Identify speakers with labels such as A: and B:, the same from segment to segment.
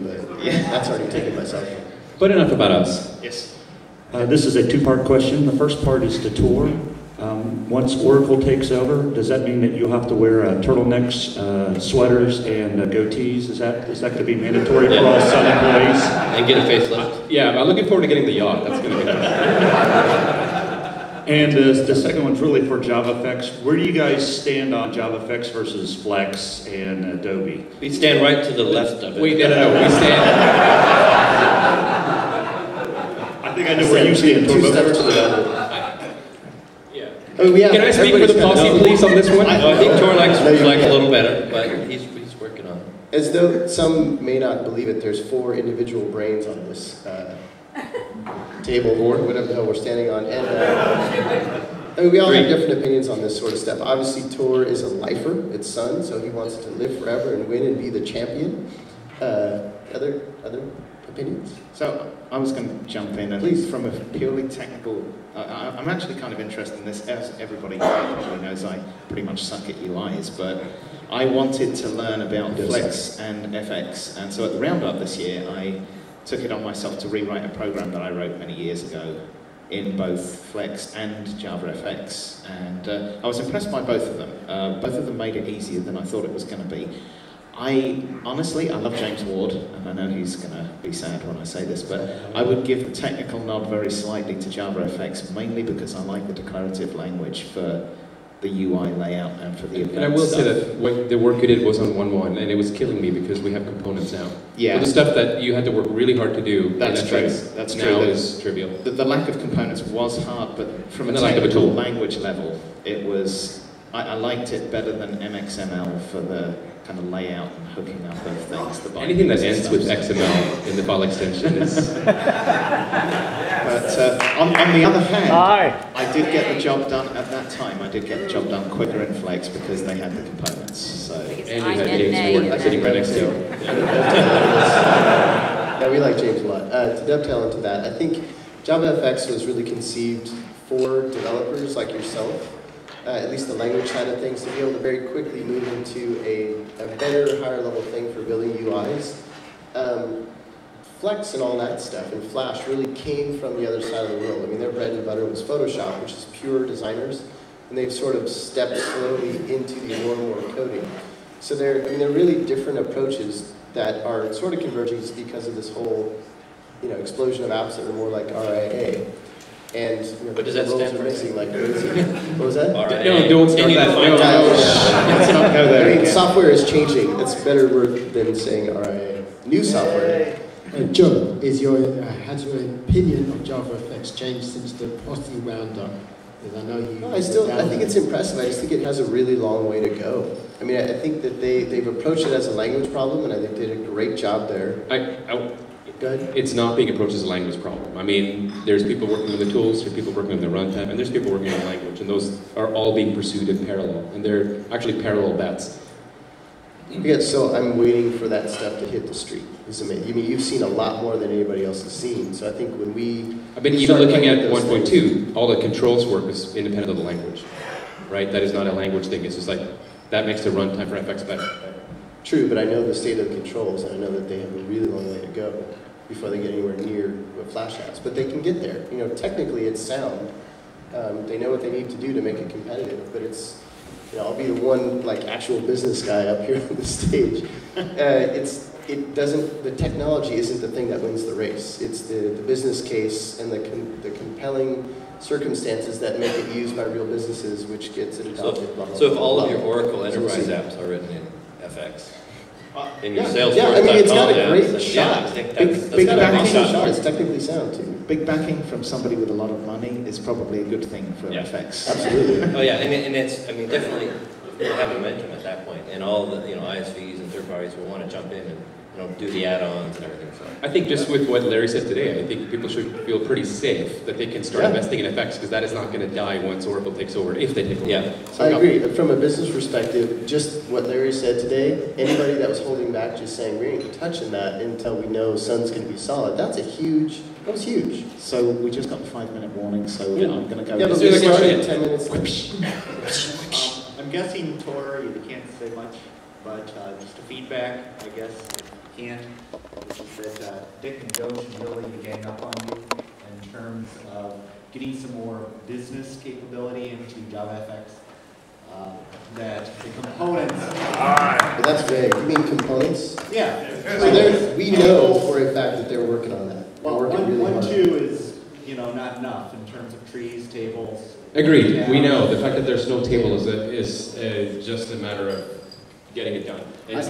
A: but yeah, that's already taken myself.
B: But enough about us.
C: Yes.
D: This is a two-part question. The first part is to Tor. Once Oracle takes over, does that mean that you'll have to wear turtlenecks, sweaters, and goatees? Is that going to be mandatory for all Sun employees?
B: And get a facelift. Yeah, I'm looking forward to getting the yacht. That's going to be nice.
D: And the second one's really for JavaFX. Where do you guys stand on JavaFX versus Flex and Adobe?
B: We stand right to the left of it.
E: Wait, no. We stand...
D: I think I know where you stand.
A: Two steps to the other.
B: Yeah.
A: Oh, yeah.
E: Can I speak for the Posse, please, on this one?
B: I think Tor likes Flex a little better, but he's working on it.
A: As though some may not believe it, there's 4 individual brains on this table, or whatever the hell we're standing on. And we all have different opinions on this sort of stuff. Obviously, Tor is a lifer. It's Sun, so he wants to live forever and win and be the champion. Other opinions?
C: So I was going to jump in, and
A: please,
C: from a purely technical, I'm actually kind of interested in this. As everybody probably knows, I pretty much suck at UIs, but I wanted to learn about Flex and FX, and so at the Roundup this year, I took it on myself to rewrite a program that I wrote many years ago in both Flex and JavaFX, and I was impressed by both of them. Both of them made it easier than I thought it was going to be. Honestly, I love James Ward, and I know he's going to be sad when I say this, but I would give the technical nod very slightly to JavaFX, mainly because I like the declarative language for the UI layout and for the event.
E: And I will say that the work you did was on 1.1, and it was killing me because we have components now.
C: Yeah.
E: So the stuff that you had to work really hard to do,
C: that's true. That's
E: now
C: true.
E: is trivial.
C: The lack of components was hard, but from a technical language level, it was. I liked it better than MXML for the kind of layout and hooking up of things.
E: Anything that ends with XML in the file extension is...
C: But on the other hand, I did get the job done at that time. I did get the job done quicker in Flex because they had the components. So
E: and you had James Ward sitting right next to you.
A: Yeah, we like James a lot. To dovetail into that, I think JavaFX was really conceived for developers like yourself. At least the language side of things, to be able to very quickly move into a better, higher level thing for building UIs. Flex and all that stuff and Flash really came from the other side of the world. I mean, their bread and butter was Photoshop, which is pure designers, and they've sort of stepped slowly into the more and more coding. So they're really different approaches that are sort of converging just because of this whole, explosion of apps that are more like RIA. And
B: what does that stand for?
A: Missing like crazy. What was that?
E: No, don't start that.
A: Let's not go there. I mean, software is changing. That's a better word than saying RIA. New software.
F: Joe, has your opinion of JavaFX changed since the Posse Roundup? Because I know you.
A: No, I think it's impressive. I just think it has a really long way to go. I mean, I think that they've approached it as a language problem, and I think they did a great job there. Go ahead.
E: It's not being approached as a language problem. I mean, there's people working on the tools, there's people working on the runtime, and there's people working on the language, and those are all being pursued in parallel, and they're actually parallel bets.
A: Yeah, so I'm waiting for that stuff to hit the street. I mean, you've seen a lot more than anybody else has seen, so I think when we...
E: I've been even looking at 1.2, all the controls work is independent of the language, right? That is not a language thing, it's just like, that makes the runtime for FX better.
A: True, but I know the state of the controls, and I know that they have a really long way to go before they get anywhere near what Flash has. But they can get there. Technically it's sound. They know what they need to do to make it competitive, but it's, I'll be the one actual business guy up here on the stage. The technology isn't the thing that wins the race. It's the business case and the compelling circumstances that make it used by real businesses, which gets it adopted.
B: So if all of your Oracle Enterprise apps are written in FX, in your Salesforce,
A: I mean, it's got a great shot.
B: Yeah, I think
A: big backing shot. It's technically sound too.
C: Big backing from somebody with a lot of money is probably a good thing for FX.
A: Absolutely.
B: Oh yeah, and it's, I mean, definitely we'll have momentum at that point, and all the ISVs and third parties will want to jump in and do the add-ons and everything. So
E: I think just with what Larry said today, I think people should feel pretty safe that they can start investing in FX, because that is not going to die once Oracle takes over, if they take over.
B: Yeah.
A: I agree. From a business perspective, just what Larry said today, anybody that was holding back just saying, we ain't touching that until we know Sun's going to be solid, that was huge.
C: So we just got the 5-minute warning, so I'm going to go.
A: Yeah, but we started 10 minutes late.
G: I'm guessing, Tor, you can't say much, but just a feedback, I guess. can't, is that Dick and Joe should really gang up on you in terms of getting some more business capability into JavaFX. That the components.
A: But that's vague. You mean components?
G: Yeah.
A: So we know for a fact that they're working on that. They're
G: Well,
A: working really hard.
G: 1.2 is, not enough in terms of trees, tables.
E: Agreed.
G: Yeah.
E: We know the fact that there's no table is just a matter of getting it done.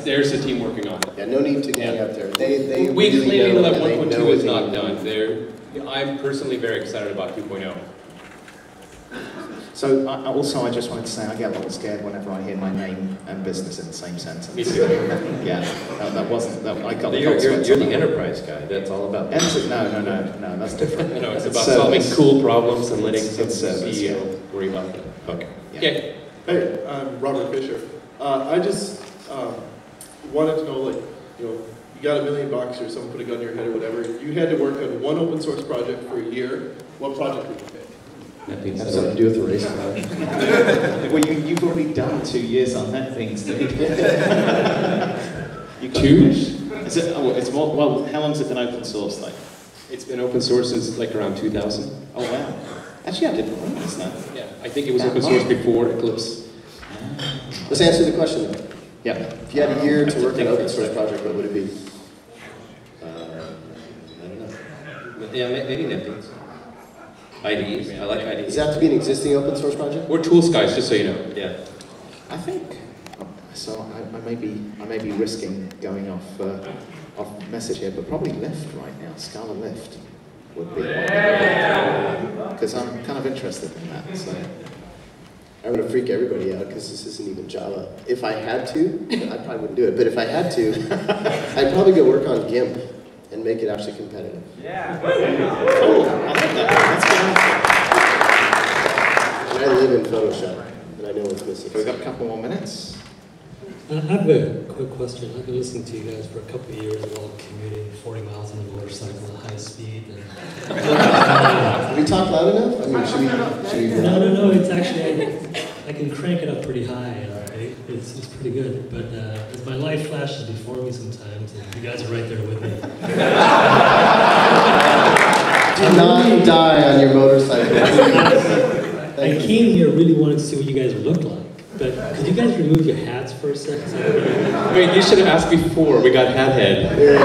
E: There's a team working on it.
A: Yeah, no need to gang up there.
E: We
A: really
E: clearly know that
A: and they
E: 1.2
A: know
E: is
A: what
E: not
A: they
E: done. I'm personally very excited about 2.0.
C: So I just wanted to say I get a little scared whenever I hear my name and business in the same sentence.
E: Me too.
C: Yeah, that wasn't. I got
B: You're
C: the
B: the enterprise guy. That's all about that.
C: No, that's different.
E: No, it's about
C: Service.
E: solving cool problems and letting some
C: It's service,
E: CEO worry about that.
B: Okay.
C: Yeah.
E: Okay.
H: Hey, I'm Robert Fisher. I just wanted to know, you got $1 million or someone put a gun to your head or whatever. You had to work on one open source project for a year. What project would you pick?
E: That being
A: Has
E: said,
A: something to do with the race.
C: Well, you've already done 2 years on that thing, Steve. You got
E: 2?
C: Is it? Oh, it's more. Well, how long has it been open source, though?
E: it's been open source since like around 2000.
C: Oh wow. Actually, I didn't realize that.
E: Yeah, I think it was open source before Eclipse.
A: Let's answer the question though.
C: Yeah.
A: If you had a year to work on an open source project, what would it be?
B: I don't know. Yeah, maybe Nifty. IDEs. I like IDEs.
A: Does it have to be an existing open source project?
E: We're tools guys, just so you know.
B: Yeah.
C: I think. So I may be risking going off message here, but probably Lift right now. Scala Lift would be one because I'm kind of interested in that. So.
A: I'm going to freak everybody out because this isn't even Java. If I had to, I probably wouldn't do it, but if I had to, I'd probably go work on GIMP and make it actually competitive.
C: Yeah. Cool. I like that.
A: And I live in Photoshop, and I know what's missing.
C: So we've got a couple more minutes.
I: I have a quick question. I've been listening to you guys for a couple of years while commuting 40 miles on a motorcycle at high speed.
A: Can we talk loud enough? I mean, should we
I: No. It's actually, I can crank it up pretty high. It's pretty good. But as my life flashes before me sometimes, and you guys are right there with me.
A: Do not die on your motorcycle.
I: I came here really wanted to see what you guys looked like. But could you guys remove your hats for a second?
E: Wait, you should have asked before we got hat head.
A: Yeah.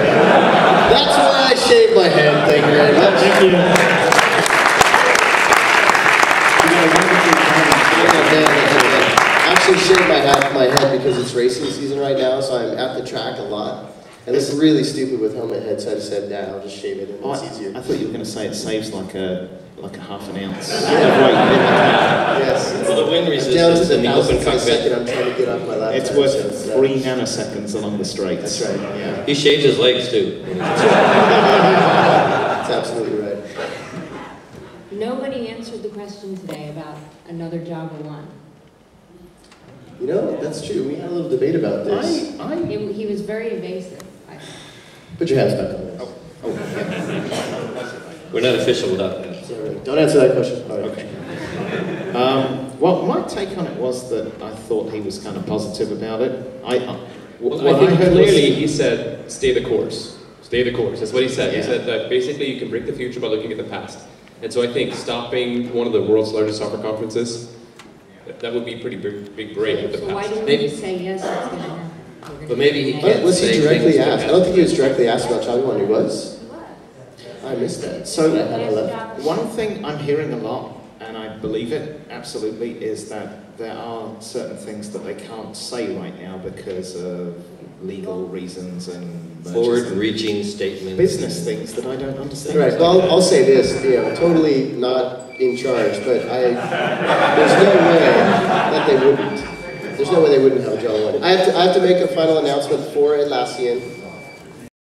A: That's why I shaved my head. Thank you very much.
I: Thank you.
A: I actually shaved my head because it's racing season right now, so I'm at the track a lot. And this is really stupid with helmet head, so I just said, nah, I'll just shave it and it's easier.
C: I thought you were going to say it saves like a half an ounce.
A: Yes.
B: Well, the wind
A: Down to
B: resistance
A: the
B: in the open
A: thousandth of a second,
B: cockpit.
A: I'm trying to get off my laptop.
C: It's worth
A: so,
C: 3 nanoseconds along the straights.
A: That's right, yeah.
B: He shaves his legs too.
A: That's absolutely right.
J: Nobody answered the question today about another Java 1.
A: You know, that's true. We had a little debate about this.
J: He was very evasive.
A: Put your hands back on this.
B: We're not official without that.
A: Sorry. Don't answer that question. All right.
C: Okay. Well, my take on it was that I thought he was kind of positive about it.
E: I think clearly he said, stay the course. Stay the course. That's what he said.
C: Yeah.
E: He said that basically you can break the future by looking at the past. And so I think stopping one of the world's largest software conferences, that would be a pretty big break with the
J: So why
E: past.
J: didn't you say yes, it's going to happen?
B: But maybe he can't
A: Was he
B: say
A: directly
B: things
A: asked? I don't think he was directly asked about Java 1. He was? I missed that.
C: So
A: I left.
C: one thing I'm hearing a lot, and I believe it absolutely, is that there are certain things that they can't say right now because of legal reasons and
B: forward-reaching statements.
C: business things that I don't understand.
A: Right. Well, I'll say this. Totally not in charge, but there's no way that they wouldn't. There's no way they wouldn't have a Java 1. I have to make a final announcement for Atlassian.